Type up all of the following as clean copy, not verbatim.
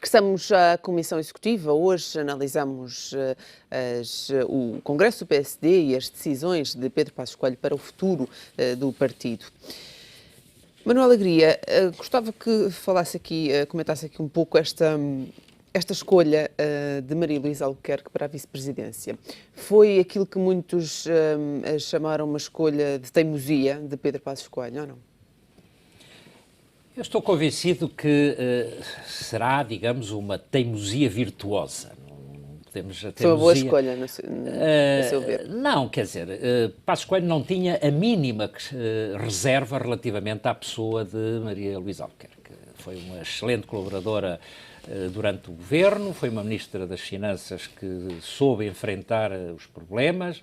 Regressamos à Comissão Executiva. Hoje analisamos o Congresso do PSD e as decisões de Pedro Passos Coelho para o futuro do partido. Manuel Alegria, gostava que falasse aqui, comentasse aqui um pouco esta escolha de Maria Luísa Albuquerque para a vice-presidência. Foi aquilo que muitos chamaram uma escolha de teimosia de Pedro Passos Coelho, ou não? Eu estou convencido que será, digamos, uma teimosia virtuosa. Não podemos a teimosia... Foi uma boa escolha, a seu ver. Não, quer dizer, Passos Coelho não tinha a mínima reserva relativamente à pessoa de Maria Luísa Albuquerque. Foi uma excelente colaboradora durante o governo, foi uma ministra das Finanças que soube enfrentar os problemas.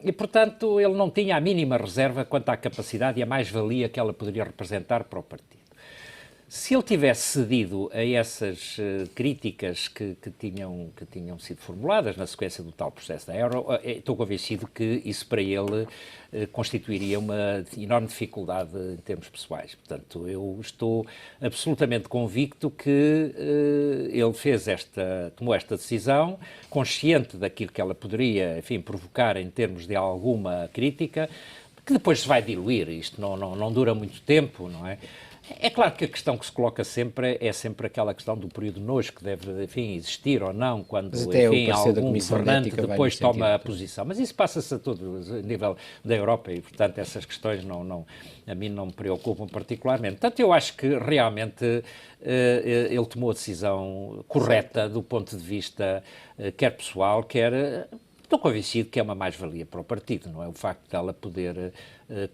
E, portanto, ele não tinha a mínima reserva quanto à capacidade e à mais-valia que ela poderia representar para o partido. Se ele tivesse cedido a essas críticas que tinham sido formuladas na sequência do tal processo da Euro, estou convencido que isso para ele constituiria uma enorme dificuldade em termos pessoais. Portanto, eu estou absolutamente convicto que ele tomou esta decisão, consciente daquilo que ela poderia, enfim, provocar em termos de alguma crítica, que depois se vai diluir. Isto não dura muito tempo, não é? É claro que a questão que se coloca sempre é sempre aquela questão do período de nojo que deve, enfim, existir ou não, quando, enfim, algum governante depois toma a posição. Mas isso passa-se a todo a nível da Europa e, portanto, essas questões a mim não me preocupam particularmente. Portanto, eu acho que realmente ele tomou a decisão correta do ponto de vista quer pessoal, quer... Estou convencido que é uma mais-valia para o partido, não é? O facto de ela poder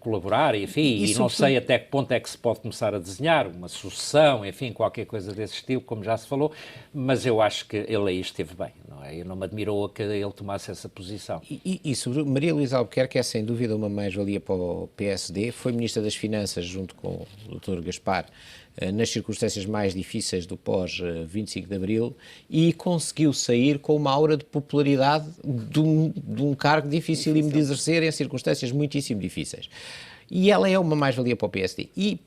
colaborar, enfim, e não sei até que ponto é que se pode começar a desenhar uma sucessão, enfim, qualquer coisa desse estilo, como já se falou, mas eu acho que ele aí esteve bem, não é? Eu não me admirou que ele tomasse essa posição. E sobre Maria Luísa Albuquerque é sem dúvida uma mais-valia para o PSD, foi Ministra das Finanças junto com o Dr. Gaspar, nas circunstâncias mais difíceis do pós-25 de Abril e conseguiu sair com uma aura de popularidade de um cargo dificílimo de exercer em circunstâncias muitíssimo difíceis. E ela é uma mais-valia para o PSD. E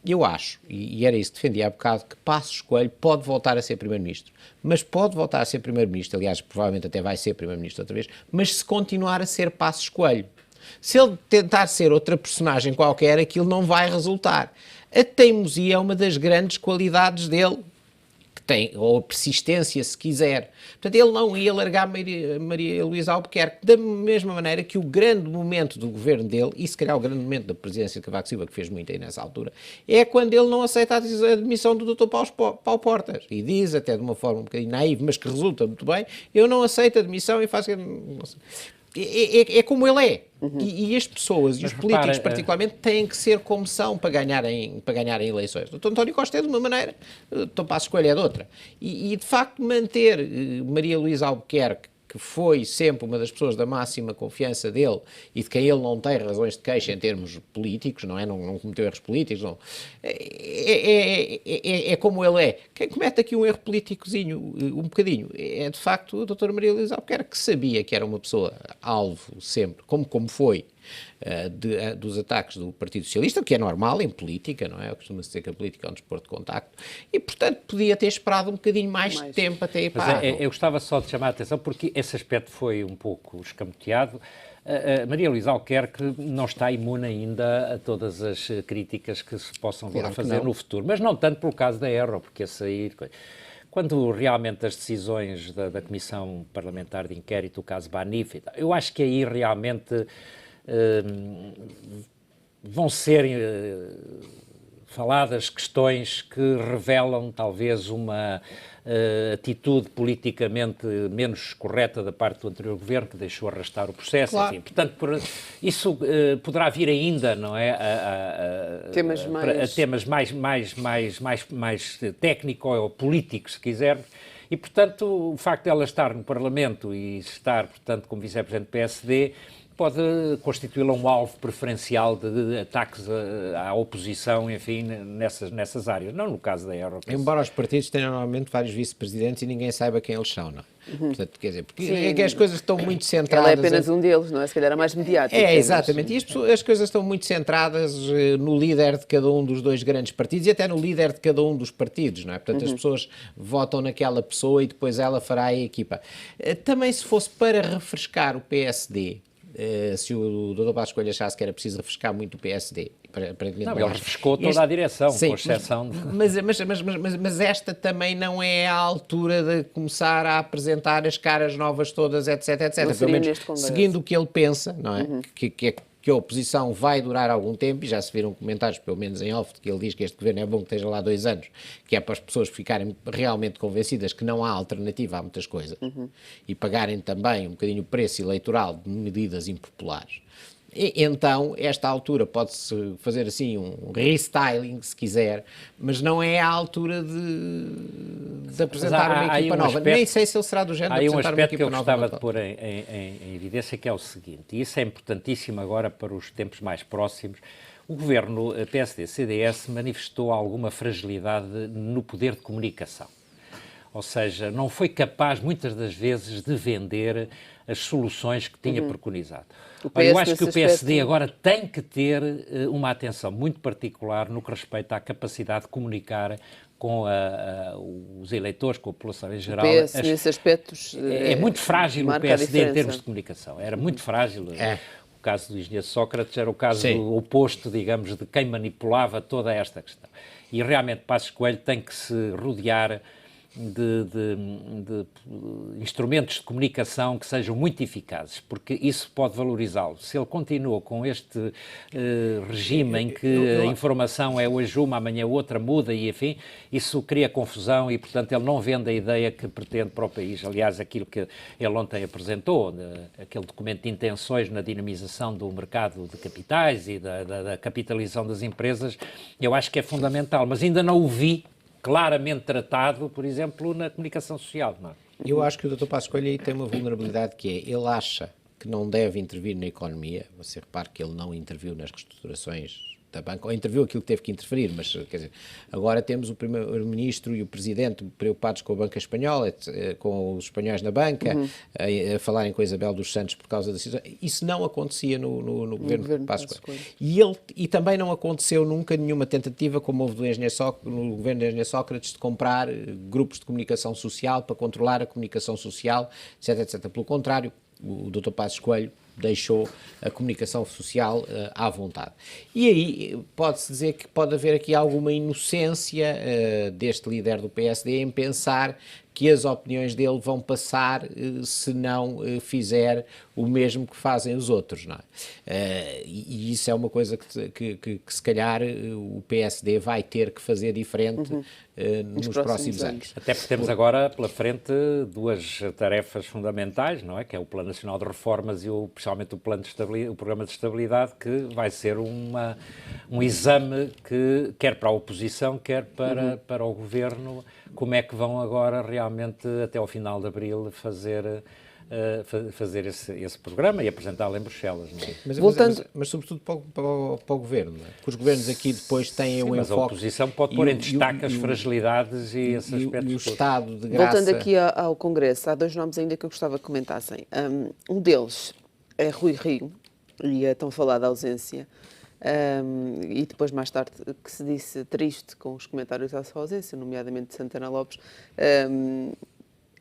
eu acho, e era isso que defendia há bocado, que Passos Coelho pode voltar a ser Primeiro-Ministro. Mas pode voltar a ser Primeiro-Ministro, aliás, provavelmente até vai ser Primeiro-Ministro outra vez, mas se continuar a ser Passos Coelho. Se ele tentar ser outra personagem qualquer, aquilo não vai resultar. A teimosia é uma das grandes qualidades dele, que tem, ou a persistência, se quiser. Portanto, ele não ia largar Maria Luísa Albuquerque, da mesma maneira que o grande momento do governo dele, e se calhar o grande momento da presidência de Cavaco Silva, que fez muito aí nessa altura, é quando ele não aceita a admissão do Dr. Paulo Portas. E diz, até de uma forma um bocadinho naiva, mas que resulta muito bem, eu não aceito a admissão e faço... É como ele é. Uhum. E as pessoas, e os políticos particularmente, têm que ser como são para ganharem eleições. O Dr. António Costa é de uma maneira, o Dr. Passos Coelho é de outra. E de facto manter Maria Luísa Albuquerque, que foi sempre uma das pessoas da máxima confiança dele e de quem ele não tem razões de queixa em termos políticos, não é? Não cometeu erros políticos, não. É como ele é. Quem comete aqui um erro políticozinho, um bocadinho, é de facto a doutora Maria Luísa Albuquerque, que sabia que era uma pessoa alvo sempre, como foi, dos ataques do Partido Socialista, o que é normal em política, não é? Costuma-se dizer que a política é um desporto de contacto, e portanto podia ter esperado um bocadinho mais tempo até ir para eu gostava só de chamar a atenção, porque esse aspecto foi um pouco escamoteado. Maria Luísa Albuquerque não está imune ainda a todas as críticas que se possam vir a fazer no futuro, mas não tanto pelo caso da Euro, porque a sair... Quando realmente as decisões da Comissão Parlamentar de Inquérito, o caso Banif, eu acho que aí realmente vão ser faladas questões que revelam talvez uma atitude politicamente menos correta da parte do anterior governo, que deixou arrastar o processo. Claro. Enfim, portanto, isso poderá vir ainda, não é? A temas mais técnicos ou políticos, se quisermos. E, portanto, o facto de ela estar no Parlamento e estar, portanto, como vice-presidente do PSD, pode constituí-la um alvo preferencial de ataques à oposição, enfim, nessas áreas. Não no caso da Europe. Embora os partidos tenham normalmente vários vice-presidentes e ninguém saiba quem eles são, não é? Portanto, quer dizer, porque Sim. é que as coisas estão muito centradas... Ela é apenas um deles, não é? Se calhar é mais mediático. Exatamente. E as coisas estão muito centradas no líder de cada um dos dois grandes partidos e até no líder de cada um dos partidos, não é? Portanto, as pessoas votam naquela pessoa e depois ela fará a equipa. Também se fosse para refrescar o PSD, se o Dr. Passos Coelho achasse que era preciso refrescar muito o PSD... Não, ele refrescou toda a direção, sim, com exceção de... Mas esta também não é a altura de começar a apresentar as caras novas todas, etc, etc. Pelo menos seguindo o que ele pensa, não é? Que a oposição vai durar algum tempo, e já se viram comentários, pelo menos em off, que ele diz que este governo é bom que esteja lá 2 anos, que é para as pessoas ficarem realmente convencidas que não há alternativa a muitas coisas, e pagarem também um bocadinho o preço eleitoral de medidas impopulares. Então, esta altura pode-se fazer assim um restyling, se quiser, mas não é a altura de apresentar uma equipa nova. Nem sei se ele será do género de apresentar uma equipa nova. Há um aspecto que eu gostava de pôr em evidência, que é o seguinte, e isso é importantíssimo agora para os tempos mais próximos. O governo PSD-CDS manifestou alguma fragilidade no poder de comunicação. Ou seja, não foi capaz, muitas das vezes, de vender as soluções que tinha preconizado. Eu acho que o PSD agora tem que ter uma atenção muito particular no que respeita à capacidade de comunicar com os eleitores, com a população em geral. Nesses aspectos... É muito frágil o PSD em termos de comunicação. Era muito frágil. O caso do engenheiro Sócrates era o caso oposto, digamos, de quem manipulava toda esta questão. E realmente Passos Coelho tem que se rodear de instrumentos de comunicação que sejam muito eficazes, porque isso pode valorizá-lo. Se ele continua com este regime em que a informação é hoje uma, amanhã outra, muda e enfim, isso cria confusão e, portanto, ele não vende a ideia que pretende para o país. Aliás, aquilo que ele ontem apresentou, aquele documento de intenções na dinamização do mercado de capitais e da capitalização das empresas, eu acho que é fundamental, mas ainda não o vi claramente tratado, por exemplo, na comunicação social. Não é? Eu acho que o Dr. Passos Coelho aí tem uma vulnerabilidade que é, ele acha que não deve intervir na economia. Você repara que ele não interviu nas reestruturações da banca, ou interviu aquilo que teve que interferir, mas, quer dizer, agora temos o primeiro-ministro e o presidente preocupados com a banca espanhola, com os espanhóis na banca, a falarem com a Isabel dos Santos por causa da situação. Isso não acontecia no governo de Passos Coelho. E também não aconteceu nunca nenhuma tentativa, como houve no governo do engenheiro Sócrates, de comprar grupos de comunicação social para controlar a comunicação social, etc, etc. Pelo contrário, o Dr. Passos Coelho deixou a comunicação social à vontade. E aí pode-se dizer que pode haver aqui alguma inocência deste líder do PSD em pensar que as opiniões dele vão passar se não fizer o mesmo que fazem os outros, não é? E isso é uma coisa que se calhar o PSD vai ter que fazer diferente nos próximos anos. Até porque temos agora pela frente 2 tarefas fundamentais, não é? Que é o Plano Nacional de Reformas e especialmente o Programa de Estabilidade, que vai ser um exame que, quer para a oposição, quer para o Governo, como é que vão agora realmente, até ao final de abril, fazer esse programa e apresentá-lo em Bruxelas. Não é? Mas sobretudo para o Governo, não é? Porque os governos aqui depois têm o enfoque... Mas a oposição pode pôr em destaque as fragilidades e esses aspectos. E o estado de graça... Voltando aqui ao Congresso, há 2 nomes ainda que eu gostava que comentassem. Um deles é Rui Rio, e a tão falada ausência. E depois, mais tarde, que se disse triste com os comentários à sua ausência, nomeadamente de Santana Lopes.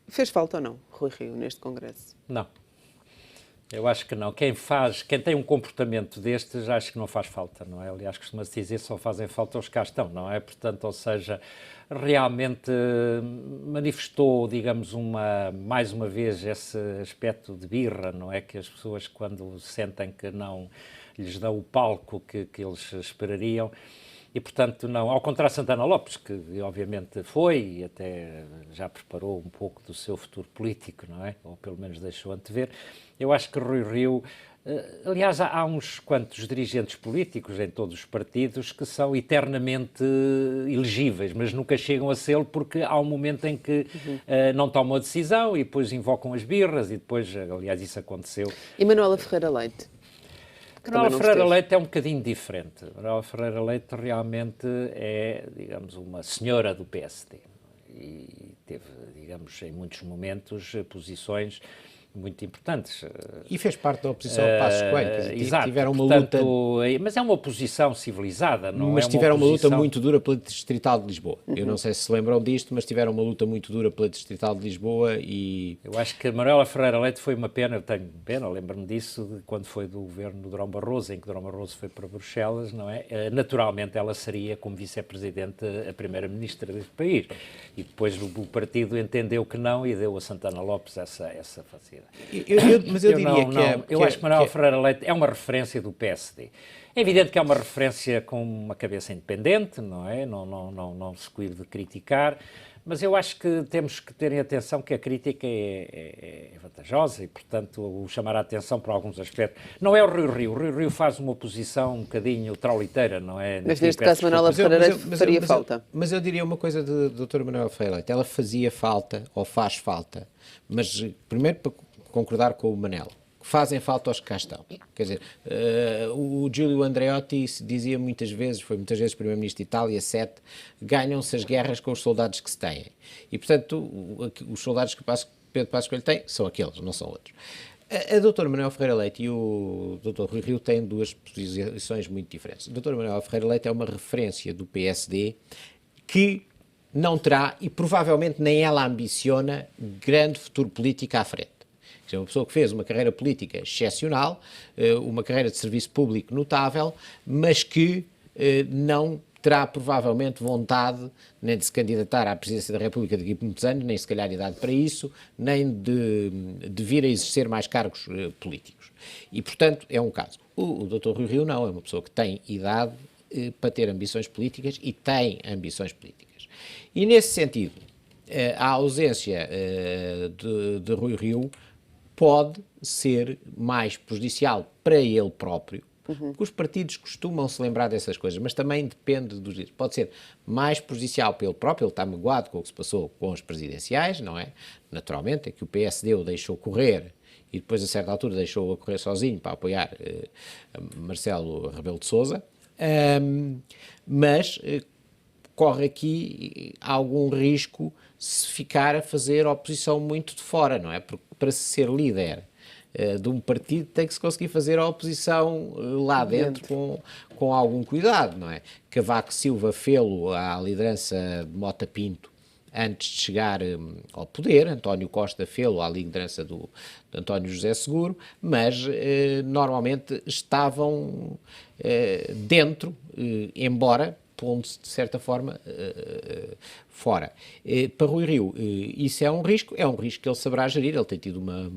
Fez falta ou não, Rui Rio, neste Congresso? Não. Eu acho que não. Quem tem um comportamento destes, acho que não faz falta, não é? Aliás, costuma-se dizer só fazem falta os que cá estão, não é? Portanto, ou seja, realmente manifestou, digamos, mais uma vez esse aspecto de birra, não é? Que as pessoas, quando sentem que não lhes dão o palco que eles esperariam, E, portanto, não, ao contrário de Santana Lopes, que obviamente foi e até já preparou um pouco do seu futuro político, não é? Ou pelo menos deixou antever, eu acho que Rui Rio... Aliás, há uns quantos dirigentes políticos em todos os partidos que são eternamente elegíveis, mas nunca chegam a ser porque há um momento em que não tomam a decisão e depois invocam as birras e depois, aliás, isso aconteceu. E Manuela Ferreira Leite? Manuela Ferreira Leite é um bocadinho diferente. Manuela Ferreira Leite realmente é, digamos, uma senhora do PSD e teve, digamos, em muitos momentos posições muito importantes. E fez parte da oposição ao Passos Coelho. Quer dizer, exato, tiveram uma portanto, luta... Mas é uma oposição civilizada, não mas é uma tiveram uma luta oposição... muito dura pela Distrital de Lisboa. Eu não sei se se lembram disto, mas tiveram uma luta muito dura pela Distrital de Lisboa e... Eu acho que Manuela Ferreira Leite foi uma pena, eu tenho pena, lembro-me disso, de quando foi do governo do Durão Barroso, em que Durão Barroso foi para Bruxelas, não é? Naturalmente ela seria, como vice-presidente, a primeira-ministra deste país. E depois o partido entendeu que não e deu a Santana Lopes essa facilidade. Mas eu diria que eu acho que Manuela Ferreira Leite é uma referência do PSD. É evidente que é uma referência com uma cabeça independente, não é? Não se cuide de criticar, mas eu acho que temos que ter atenção que a crítica é vantajosa e, portanto, o chamar a atenção para alguns aspectos. Não é o Rui Rio. O Rui Rio faz uma oposição um bocadinho trauliteira, não é? Mas neste caso, Manuela Ferreira Leite faria falta. Mas eu diria uma coisa de doutora Manuela Ferreira Leite. Ela fazia falta, ou faz falta, mas primeiro para concordar com o Manel, que fazem falta aos que cá estão. Quer dizer, o Giulio Andreotti dizia muitas vezes, foi muitas vezes Primeiro-Ministro de Itália, 7, ganham-se as guerras com os soldados que se têm. E, portanto, os soldados que Pedro Passos Coelho tem são aqueles, não são outros. A doutora Manuela Ferreira Leite e o doutor Rui Rio têm duas posições muito diferentes. A doutora Manuela Ferreira Leite é uma referência do PSD que não terá, e provavelmente nem ela ambiciona, grande futuro político à frente. É uma pessoa que fez uma carreira política excepcional, uma carreira de serviço público notável, mas que não terá provavelmente vontade nem de se candidatar à presidência da República daqui a muitos anos, nem se calhar idade para isso, nem de vir a exercer mais cargos políticos. E, portanto, é um caso. O Dr. Rui Rio não, é uma pessoa que tem idade para ter ambições políticas e tem ambições políticas. E, nesse sentido, a ausência de Rui Rio pode ser mais prejudicial para ele próprio, porque os partidos costumam se lembrar dessas coisas, mas também depende dos dias. Pode ser mais prejudicial para ele próprio, ele está magoado com o que se passou com os presidenciais, não é? Naturalmente, é que o PSD o deixou correr e depois, a certa altura, deixou-o a correr sozinho para apoiar Marcelo Rebelo de Sousa, mas corre aqui algum risco se ficar a fazer oposição muito de fora, não é? Porque para ser líder de um partido tem que se conseguir fazer a oposição lá dentro com algum cuidado, não é? Cavaco Silva fê-lo à liderança de Mota Pinto antes de chegar ao poder, António Costa fê-lo à liderança de António José Seguro, mas normalmente estavam dentro, embora pondo-se, de certa forma, fora. Para Rui Rio, isso é um risco que ele saberá gerir. Ele tem tido uma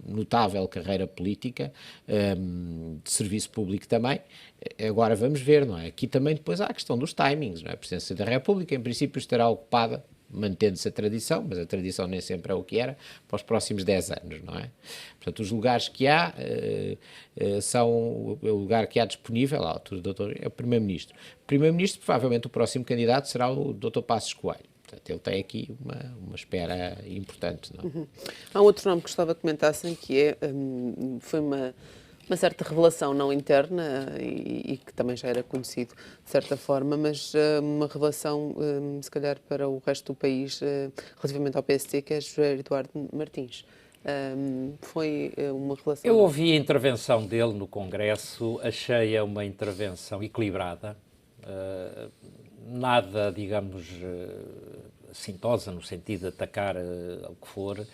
notável carreira política, de serviço público também. Agora vamos ver, não é? Aqui também depois há a questão dos timings, não é? A Presidência da República, em princípio, estará ocupada, mantendo-se a tradição, mas a tradição nem sempre é o que era, para os próximos 10 anos, não é? Portanto, os lugares que há são o lugar que há disponível à altura do doutor é o Primeiro-Ministro. O Primeiro-Ministro, provavelmente o próximo candidato será o Dr. Passos Coelho. Portanto, ele tem aqui uma espera importante, não é? Há outro nome que gostava que comentassem, que foi uma certa revelação não interna e que também já era conhecido de certa forma, mas uma revelação, se calhar, para o resto do país relativamente ao PSD, que é José Eduardo Martins. Foi uma relação... Eu ouvi a intervenção dele no Congresso, achei-a uma intervenção equilibrada, nada, digamos, assintosa no sentido de atacar o que for,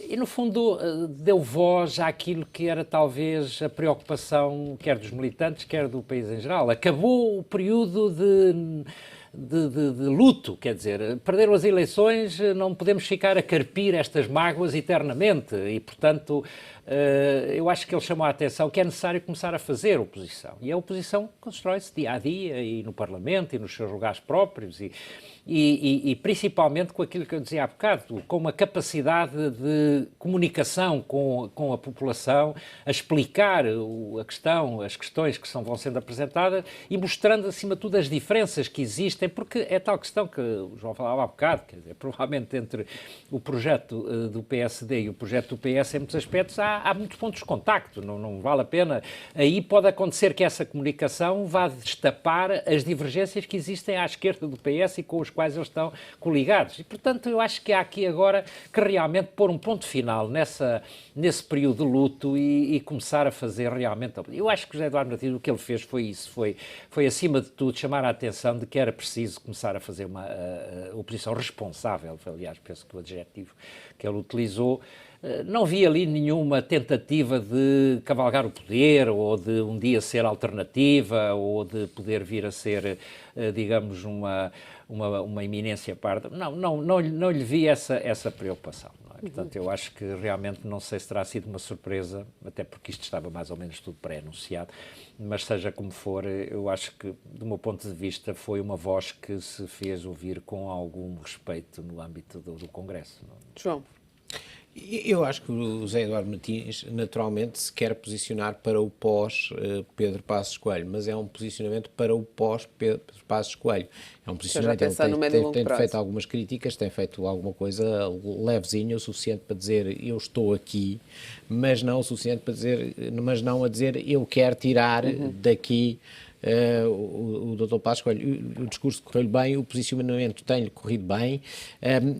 e, no fundo, deu voz àquilo que era talvez a preocupação quer dos militantes, quer do país em geral. Acabou o período de luto, quer dizer, perderam as eleições, não podemos ficar a carpir estas mágoas eternamente e, portanto, eu acho que ele chamou a atenção que é necessário começar a fazer oposição. E a oposição constrói-se dia a dia e no Parlamento e nos seus lugares próprios e principalmente com aquilo que eu dizia há bocado, com uma capacidade de comunicação com a população, a explicar as questões que vão sendo apresentadas e mostrando, acima de tudo, as diferenças que existem, porque é tal questão que o João falava há bocado, quer dizer, provavelmente entre o projeto do PSD e o projeto do PS, em muitos aspectos, há muitos pontos de contacto, não vale a pena. Aí pode acontecer que essa comunicação vá destapar as divergências que existem à esquerda do PS e com os quais eles estão coligados. E, portanto, eu acho que há aqui agora que realmente pôr um ponto final nesse período de luto e começar a fazer realmente... Eu acho que o José Eduardo Martins, o que ele fez foi isso, foi acima de tudo chamar a atenção de que era preciso começar a fazer uma oposição responsável, aliás, penso que o adjetivo que ele utilizou. Não vi ali nenhuma tentativa de cavalgar o poder ou de um dia ser alternativa ou de poder vir a ser, digamos, uma iminência parda. Não lhe vi essa preocupação. Não é? Portanto, eu acho que realmente não sei se terá sido uma surpresa, até porque isto estava mais ou menos tudo pré-anunciado, mas seja como for, eu acho que, do meu ponto de vista, foi uma voz que se fez ouvir com algum respeito no âmbito do Congresso. Não? João. Eu acho que o José Eduardo Martins naturalmente se quer posicionar para o pós-Pedro Passos Coelho, mas é um posicionamento para o pós-Pedro Passos Coelho. É um posicionamento, ele tem feito algumas críticas, tem feito alguma coisa levezinha, o suficiente para dizer eu estou aqui, mas não o suficiente para dizer, mas não a dizer eu quero tirar daqui o Dr. Passos Coelho. O discurso correu-lhe bem, o posicionamento tem-lhe corrido bem,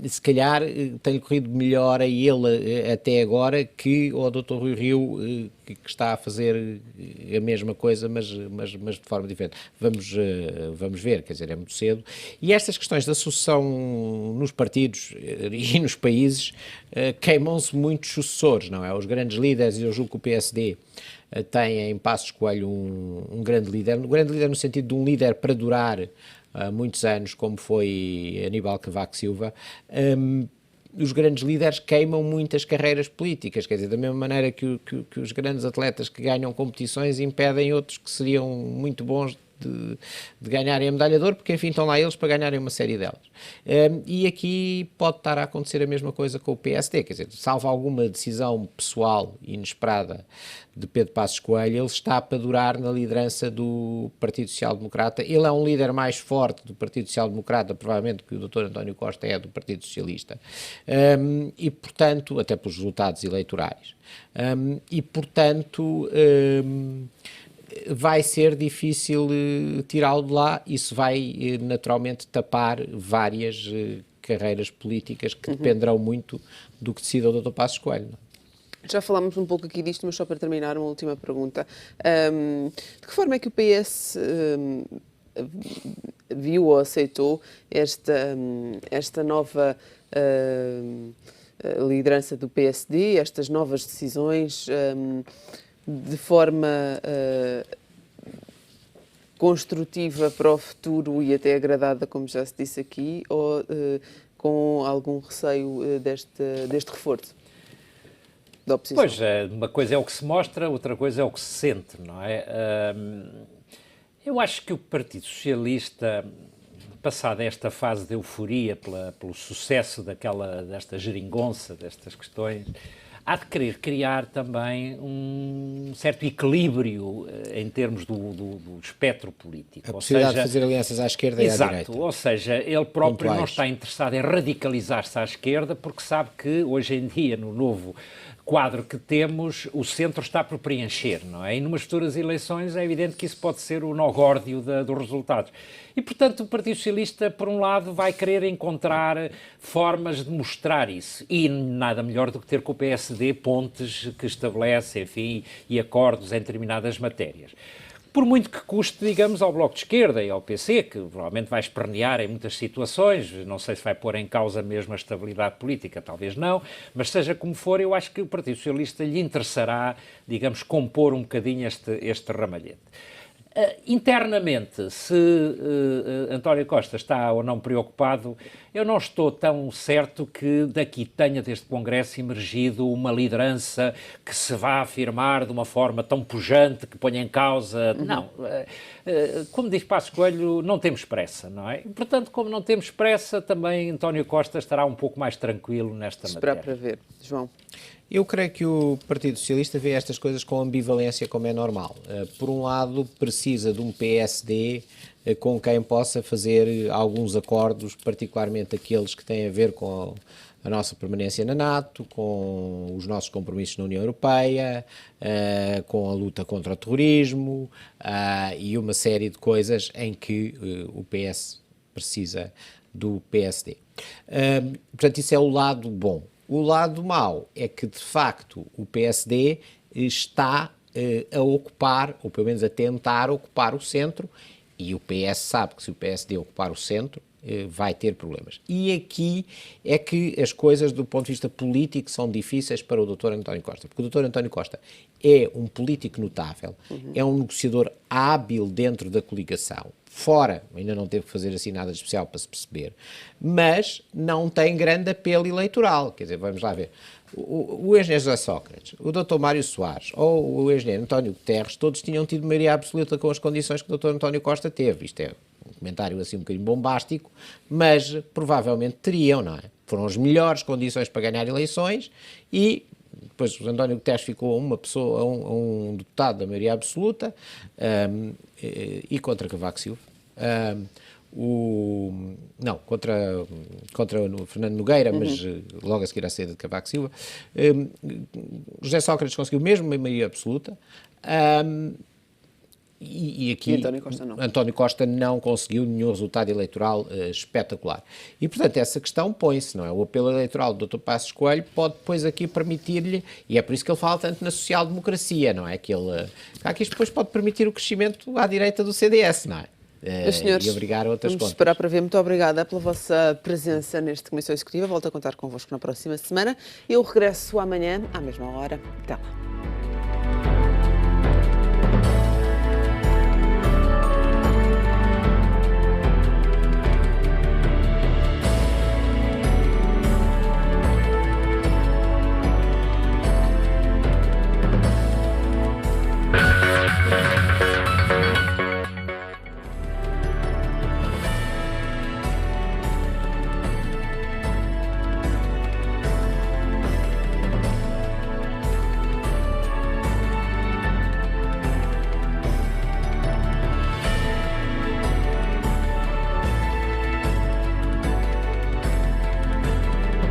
se calhar tem-lhe corrido melhor a ele até agora que ao Dr. Rui Rio, que está a fazer a mesma coisa, mas de forma diferente. Vamos ver, quer dizer, é muito cedo. E estas questões da sucessão nos partidos e nos países queimam-se muitos sucessores, não é? Os grandes líderes, e eu julgo que o PSD tem em Passos Coelho um grande líder no sentido de um líder para durar muitos anos, como foi Aníbal Cavaco Silva. Os grandes líderes queimam muitas carreiras políticas, quer dizer, da mesma maneira que os grandes atletas que ganham competições impedem outros que seriam muito bons de ganharem a medalha de ouro, porque enfim estão lá eles para ganharem uma série delas. E aqui pode estar a acontecer a mesma coisa com o PSD, quer dizer, salvo alguma decisão pessoal inesperada de Pedro Passos Coelho, ele está para durar na liderança do Partido Social Democrata. Ele é um líder mais forte do Partido Social Democrata, provavelmente, que o Dr. António Costa é do Partido Socialista. E, portanto, até pelos resultados eleitorais. E, portanto, vai ser difícil tirá-lo de lá. Isso vai, naturalmente, tapar várias carreiras políticas que dependerão muito do que decida o Dr. Passos Coelho. Já falámos um pouco aqui disto, mas só para terminar, uma última pergunta. De que forma é que o PS viu ou aceitou esta nova liderança do PSD, estas novas decisões, de forma construtiva para o futuro e até agradada, como já se disse aqui, ou com algum receio deste reforço da oposição? Pois, uma coisa é o que se mostra, outra coisa é o que se sente, não é? Eu acho que o Partido Socialista, passada esta fase de euforia pelo sucesso desta geringonça, destas questões, há de querer criar também um certo equilíbrio em termos do espectro político. A possibilidade de fazer alianças à esquerda e à direita. Exato, ou seja, ele próprio não está interessado em radicalizar-se à esquerda porque sabe que hoje em dia, no novo quadro que temos, o centro está por preencher, não é? E numas futuras eleições é evidente que isso pode ser o nó górdio dos resultados. E, portanto, o Partido Socialista, por um lado, vai querer encontrar formas de mostrar isso. E nada melhor do que ter com o PSD pontes que estabelecem, enfim, e acordos em determinadas matérias. Por muito que custe, digamos, ao Bloco de Esquerda e ao PC, que provavelmente vai espernear em muitas situações, não sei se vai pôr em causa mesmo a estabilidade política, talvez não, mas seja como for, eu acho que o Partido Socialista lhe interessará, digamos, compor um bocadinho este ramalhete. Internamente, se António Costa está ou não preocupado, eu não estou tão certo que daqui tenha deste Congresso emergido uma liderança que se vá afirmar de uma forma tão pujante, que ponha em causa... Não. Como diz Passos Coelho, não temos pressa, não é? E, portanto, como não temos pressa, também António Costa estará um pouco mais tranquilo nesta matéria. Esperar para ver. João. Eu creio que o Partido Socialista vê estas coisas com ambivalência, como é normal. Por um lado, precisa de um PSD com quem possa fazer alguns acordos, particularmente aqueles que têm a ver com a nossa permanência na NATO, com os nossos compromissos na União Europeia, com a luta contra o terrorismo e uma série de coisas em que o PS precisa do PSD. Portanto, isso é o lado bom. O lado mau é que, de facto, o PSD está a ocupar, ou pelo menos a tentar ocupar o centro, e o PS sabe que se o PSD ocupar o centro, vai ter problemas. E aqui é que as coisas, do ponto de vista político, são difíceis para o Dr. António Costa, porque o Dr. António Costa é um político notável, é um negociador hábil dentro da coligação, fora, ainda não teve que fazer assim nada de especial para se perceber, mas não tem grande apelo eleitoral. Quer dizer, vamos lá ver, o engenheiro José Sócrates, o Dr. Mário Soares ou o engenheiro António Guterres, todos tinham tido maioria absoluta com as condições que o Dr. António Costa teve. Isto é um comentário assim um bocadinho bombástico, mas provavelmente teriam, não é? Foram as melhores condições para ganhar eleições e depois o António Guterres ficou a uma pessoa, a um deputado da maioria absoluta e contra Cavaco Silva. Não, contra o Fernando Nogueira, mas logo a seguir à saída de Cavaco Silva. José Sócrates conseguiu mesmo uma maioria absoluta. E aqui António Costa não conseguiu nenhum resultado eleitoral espetacular. E, portanto, essa questão põe-se, não é? O apelo eleitoral do Dr. Passos Coelho pode depois aqui permitir-lhe, e é por isso que ele fala tanto na social-democracia, não é? Que isto depois pode permitir o crescimento à direita do CDS, não é? Senhores, e obrigar a outras vamos contas. esperar para ver. Muito obrigada pela vossa presença nesta Comissão Executiva. Volto a contar convosco na próxima semana. Eu regresso amanhã, à mesma hora. Até lá.